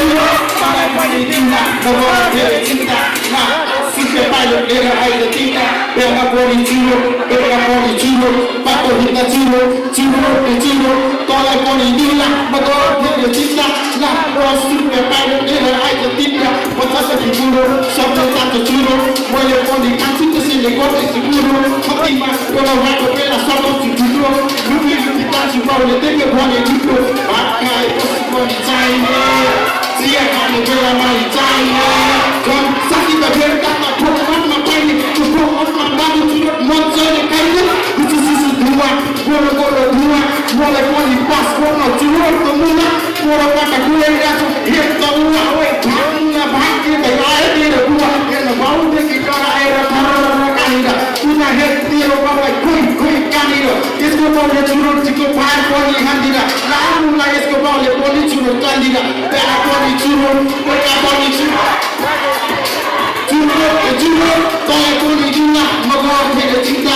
चुरो मलाई पनि दिउँला नगर धेरै चिन्ता सिक्के पाइलो लिएर आइज तिनटा बेलुका पनि चुरो बाटो हिँड्दा चिरो तँलाई पनि दिउँला नगर धेरै चिन्ता 10 रुपियाँ पाइलो लिएर आइज तिनटा 50 बुढो सबले तातो चुरो मैले पनि खान्छु त्यसैले गर्दैछु बुढो कतिमा एउटा बाटो बेला सघाउँछु ठुलो लुकी तान्छु बाउले देख्यो भने ठुलो भात खाएपछि पनि चाहिने चिया खाने बेलामा चाहिने झन् साथीमा भेट्दामा ठोकमा पाइने त्यो ठोकमा बाटो चुरो मजाले खाइने सुसु धुवा गोलो धुवा मलाई पनि पास गर्न चुरोको मुला कोरोबाट गुलिरहेको हेर्दा उहाँ भाग्य आयो मेरो बुवा हेर्न बाउदेखि कराएर कहाँनिर पुनः हेर्दियो बाबालाई खोइ कहाँनिर यसको बाउले चुरोटीको पार पनि खाँदिन रामुलाई यसको बाउले पनि चुरो चालिन बेला पनि चुरो बेला पनि चुरो तँलाई पनि दिउँला म गर्थेँ चिन्ता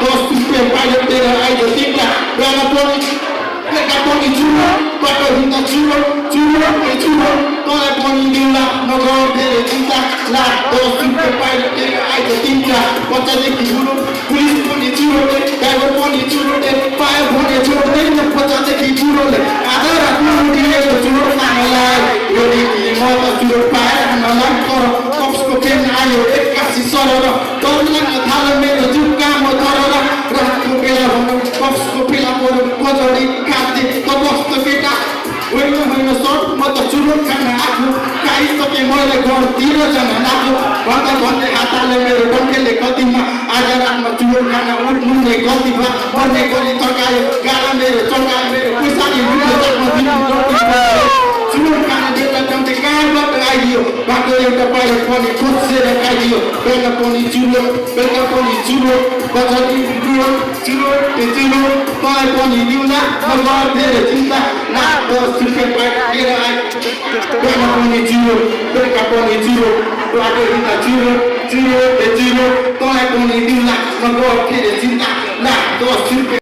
10 रुपियाँ पाइलो लिएर आइज तिनटा बेला पनि चुरो बाटो हिँड्दा चुरो तँलाई पनि दिउँला म गर्थेँ चिन्ता 10 रुपियाँ पाइलो लिएर आइज तिनटा बच्चादेखि बुढो पुलिस पनि चुरोले ड्राइभर पनि चुरोले पायो भने छोड्दैन बच्चादेखि बुढोले आधा रात दिएको चुरो खानलाई यो देखि म त चुरो पाएर खानलाई तर कप्सको पेन आयो 81 सरेर डर लाग्न थाल्यो मेरो जुक्कामा धरेर रातको बेला भनौँ कप्सको पेला पऱ्यो कचडी खाँदै त बस्दो केटा होइन सर म त चुरो खान आएको खाइसकेँ मैले घरतिर जान लाग्यो भन्दै हातले मेरो डङ्केले कतिमा आज रातमा चुरो खान उठ्नुले गल्ती भयो भन्ने गरी तर्कायो गाला मेरो चर्कायो मेरो पैसाले चुरो खान बेला टम्टे कहाँबाट आइदियो बाटो एउटा पाइलो पनि खोसेर खाइदियो बेलुका पनि चुरो बजारी चुरो तँलाई पनि दिउँला म गर्थेँ चिन्ता 10 रुपियाँ पाइलो लिएर आयो बेलुका पनि चुरो बाटो हिँड्दा चुरो तँलाई पनि दिउँला म गर्थेँ चिन्ता 10 रुपियाँ